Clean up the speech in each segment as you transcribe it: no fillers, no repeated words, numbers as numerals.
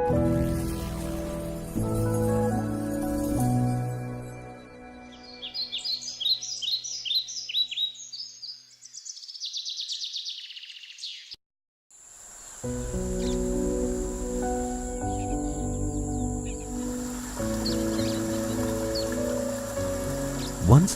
Once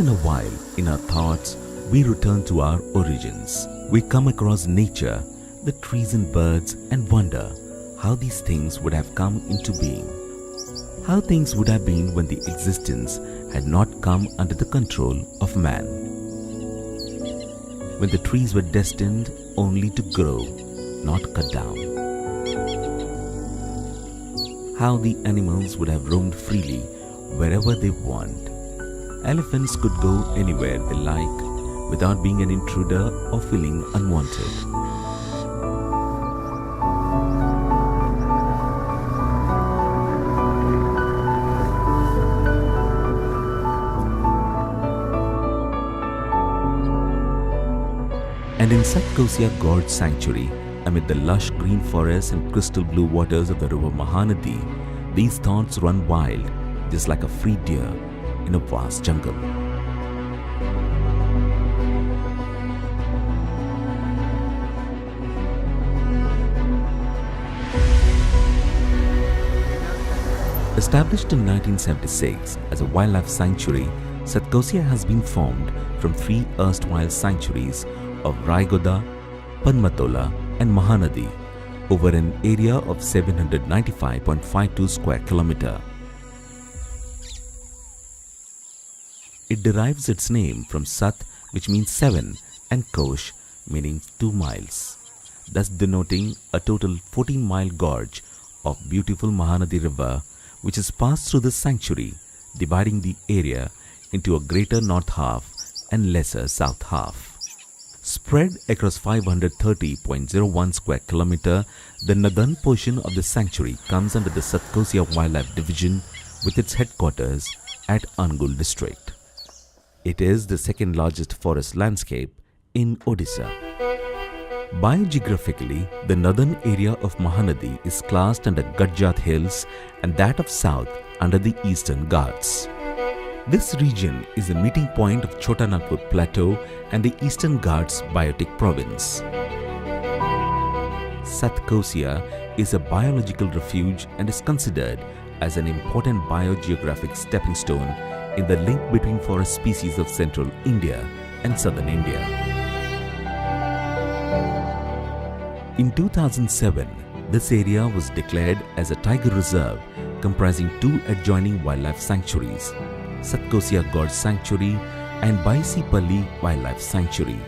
in a while, in our thoughts, we return to our origins. We come across nature, the trees and birds, and wonder how these things would have come into being. How things would have been when the existence had not come under the control of man. When the trees were destined only to grow, not cut down. How the animals would have roamed freely wherever they want. Elephants could go anywhere they like without being an intruder or feeling unwanted. And in Satkosia Gorge Sanctuary, amid the lush green forests and crystal blue waters of the river Mahanadi, these thoughts run wild, just like a free deer in a vast jungle. Established in 1976 as a wildlife sanctuary, Satkosia has been formed from three erstwhile sanctuaries of Raigoda, Padmatola and Mahanadi over an area of 795.52 square kilometer. It derives its name from Sat, which means 7, and Kosh, meaning 2 miles, thus denoting a total 14-mile gorge of beautiful Mahanadi river, which is passed through the sanctuary, dividing the area into a greater north half and lesser south half. Spread across 530.01 square kilometer, the northern portion of the sanctuary comes under the Satkosia Wildlife Division with its headquarters at Angul district. It is the second largest forest landscape in Odisha. Biogeographically, the northern area of Mahanadi is classed under Gadjat Hills and that of south under the Eastern Ghats. This region is the meeting point of Chota Nagpur Plateau and the Eastern Ghats Biotic Province. Satkosia is a biological refuge and is considered as an important biogeographic stepping stone in the link between forest species of central India and southern India. In 2007, this area was declared as a tiger reserve comprising 2 adjoining wildlife sanctuaries, Satkosia Gorge Sanctuary and Baisipalli Wildlife Sanctuary,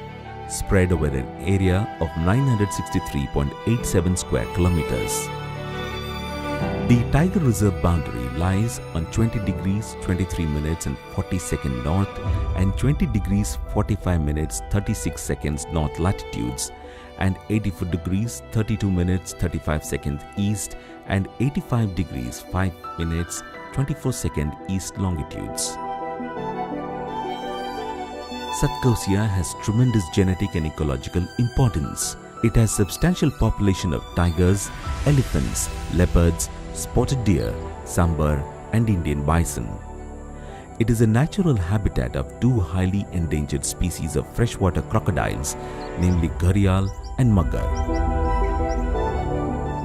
spread over an area of 963.87 square kilometers. The Tiger Reserve boundary lies on 20 degrees 23 minutes and 40 seconds north and 20 degrees 45 minutes 36 seconds north latitudes and 84 degrees 32 minutes 35 seconds east and 85 degrees 5 minutes 24 seconds east longitudes. Satkosia has tremendous genetic and ecological importance. It has substantial population of tigers, elephants, leopards, spotted deer, sambar and Indian bison. It is a natural habitat of 2 highly endangered species of freshwater crocodiles, namely Gharial and Magar.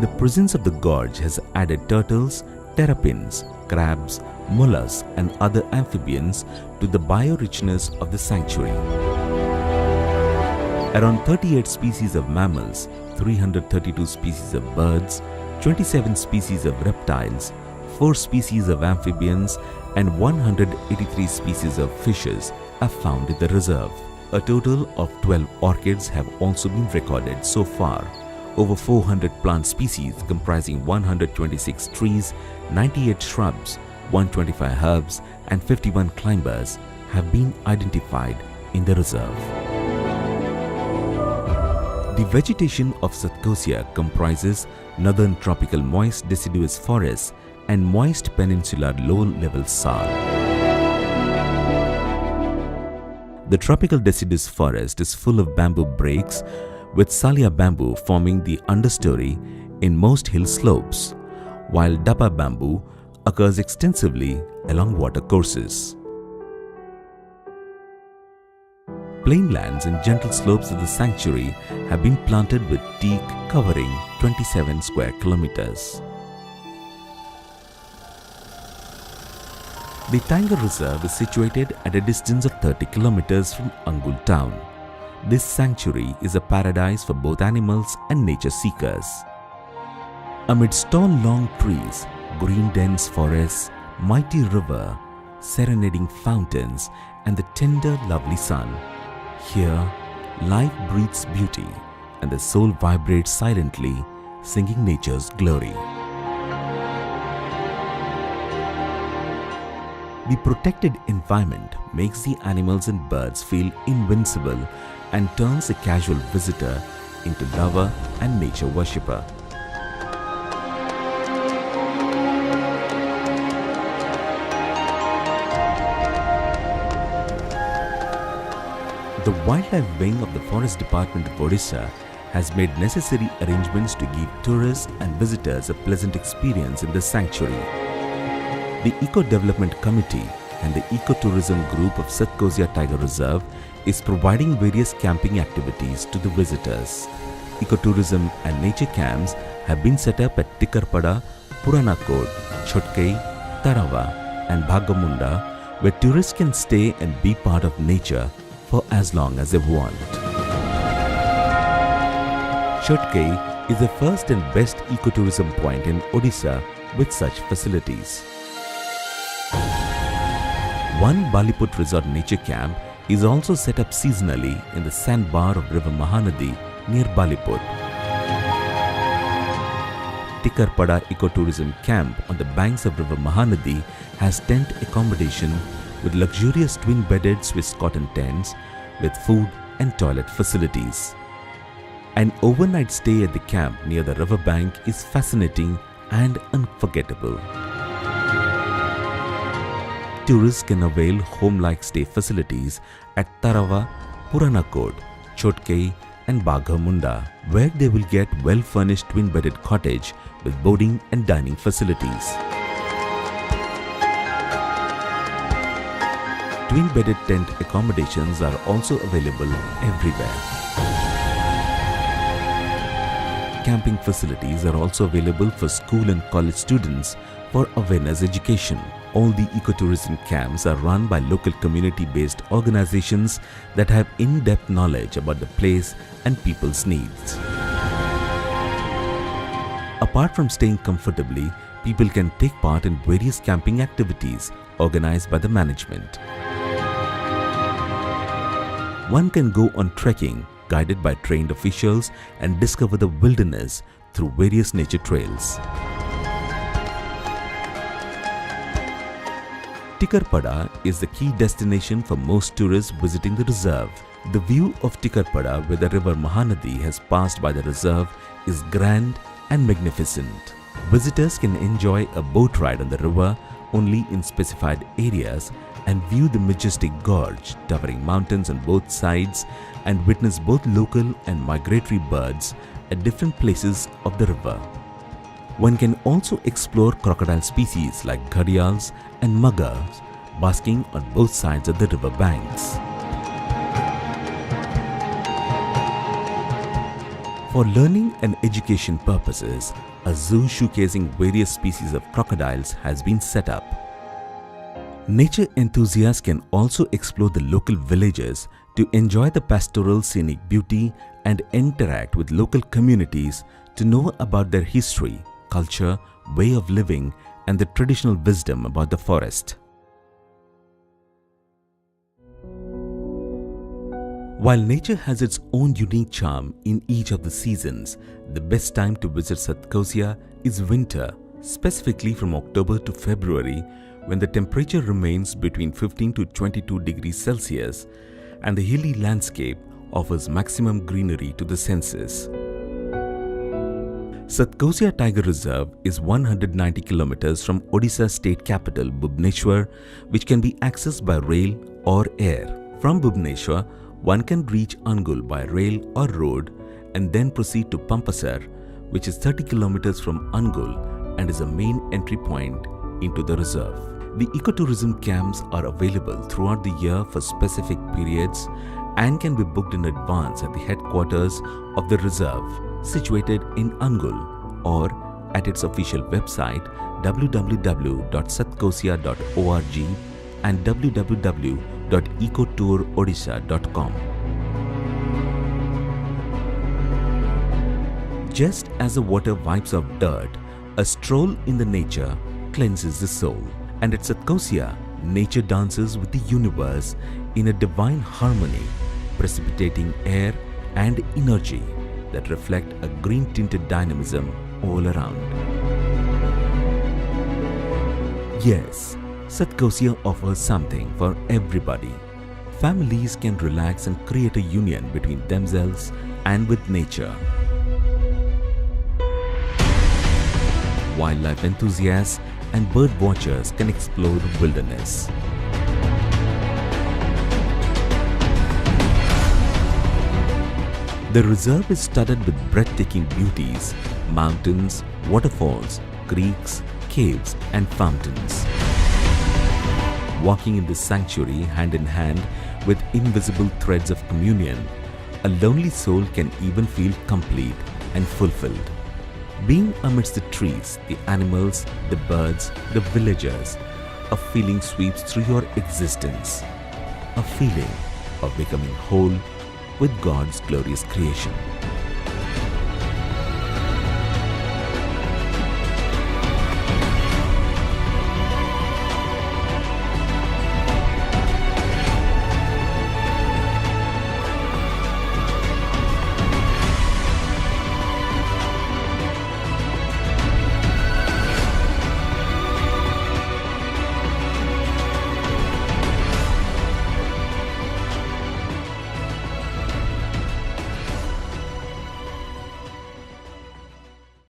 The presence of the gorge has added turtles, terrapins, crabs, mollusks and other amphibians to the biorichness of the sanctuary. Around 38 species of mammals, 332 species of birds, 27 species of reptiles, 4 species of amphibians and 183 species of fishes are found in the reserve. A total of 12 orchids have also been recorded so far. Over 400 plant species comprising 126 trees, 98 shrubs, 125 herbs and 51 climbers have been identified in the reserve. The vegetation of Satkosia comprises northern tropical moist deciduous forests and moist peninsular low-level sal. The tropical deciduous forest is full of bamboo breaks with salia bamboo forming the understory in most hill slopes, while Dapa bamboo occurs extensively along water courses. Plain lands and gentle slopes of the sanctuary have been planted with teak covering 27 square kilometers. The Tiger Reserve is situated at a distance of 30 kilometers from Angul town. This sanctuary is a paradise for both animals and nature seekers. Amidst tall long trees, green dense forests, mighty river, serenading fountains and the tender lovely sun, here life breathes beauty and the soul vibrates silently, singing nature's glory. The protected environment makes the animals and birds feel invincible and turns a casual visitor into lover and nature worshipper. The Wildlife Wing of the Forest Department of Odisha has made necessary arrangements to give tourists and visitors a pleasant experience in the sanctuary. The Eco Development Committee and the Ecotourism Group of Satkosia Tiger Reserve is providing various camping activities to the visitors. Ecotourism and nature camps have been set up at Tikarpada, Puranakot, Chotkai, Tarava and Bhagamunda, where tourists can stay and be part of nature for as long as they want. Chotkai is the first and best ecotourism point in Odisha with such facilities. One Baliput Resort Nature Camp is also set up seasonally in the sandbar of river Mahanadi near Baliput. Tikarpada Ecotourism Camp on the banks of river Mahanadi has tent accommodation with luxurious twin-bedded Swiss cotton tents with food and toilet facilities. An overnight stay at the camp near the river bank is fascinating and unforgettable. Tourists can avail home-like stay facilities at Tarava, Puranakot, Chotkai and Bhagamunda, where they will get well-furnished twin-bedded cottage with boarding and dining facilities. Twin-bedded tent accommodations are also available everywhere. Camping facilities are also available for school and college students for awareness education. All the ecotourism camps are run by local community-based organizations that have in-depth knowledge about the place and people's needs. Apart from staying comfortably, people can take part in various camping activities organized by the management. One can go on trekking guided by trained officials and discover the wilderness through various nature trails. Tikarpada is the key destination for most tourists visiting the reserve. The view of Tikarpada, where the river Mahanadi has passed by the reserve, is grand and magnificent. Visitors can enjoy a boat ride on the river only in specified areas and view the majestic gorge towering mountains on both sides and witness both local and migratory birds at different places of the river. One can also explore crocodile species like Gharials and muggers basking on both sides of the river banks. For learning and education purposes, a zoo showcasing various species of crocodiles has been set up. Nature enthusiasts can also explore the local villages to enjoy the pastoral scenic beauty and interact with local communities to know about their history, culture, way of living, and the traditional wisdom about the forest. While nature has its own unique charm in each of the seasons, the best time to visit Satkosia is winter, specifically from October to February, when the temperature remains between 15 to 22 degrees Celsius and the hilly landscape offers maximum greenery to the senses. Satkosia Tiger Reserve is 190 kilometers from Odisha state capital Bhubaneswar, which can be accessed by rail or air. From Bhubaneswar, one can reach Angul by rail or road and then proceed to Pampasar, which is 30 kilometers from Angul and is a main entry point into the reserve. The ecotourism camps are available throughout the year for specific periods and can be booked in advance at the headquarters of the reserve, situated in Angul, or at its official website www.satkosia.org and www.ecotourodisha.com. Just as the water wipes off dirt, a stroll in the nature cleanses the soul. And at Satkosia, nature dances with the universe in a divine harmony, precipitating air and energy that reflect a green-tinted dynamism all around. Yes, Satkosia offers something for everybody. Families can relax and create a union between themselves and with nature. Wildlife enthusiasts and bird watchers can explore the wilderness. The reserve is studded with breathtaking beauties, mountains, waterfalls, creeks, caves and fountains. Walking in this sanctuary hand in hand with invisible threads of communion, a lonely soul can even feel complete and fulfilled. Being amidst the trees, the animals, the birds, the villagers, a feeling sweeps through your existence. A feeling of becoming whole with God's glorious creation.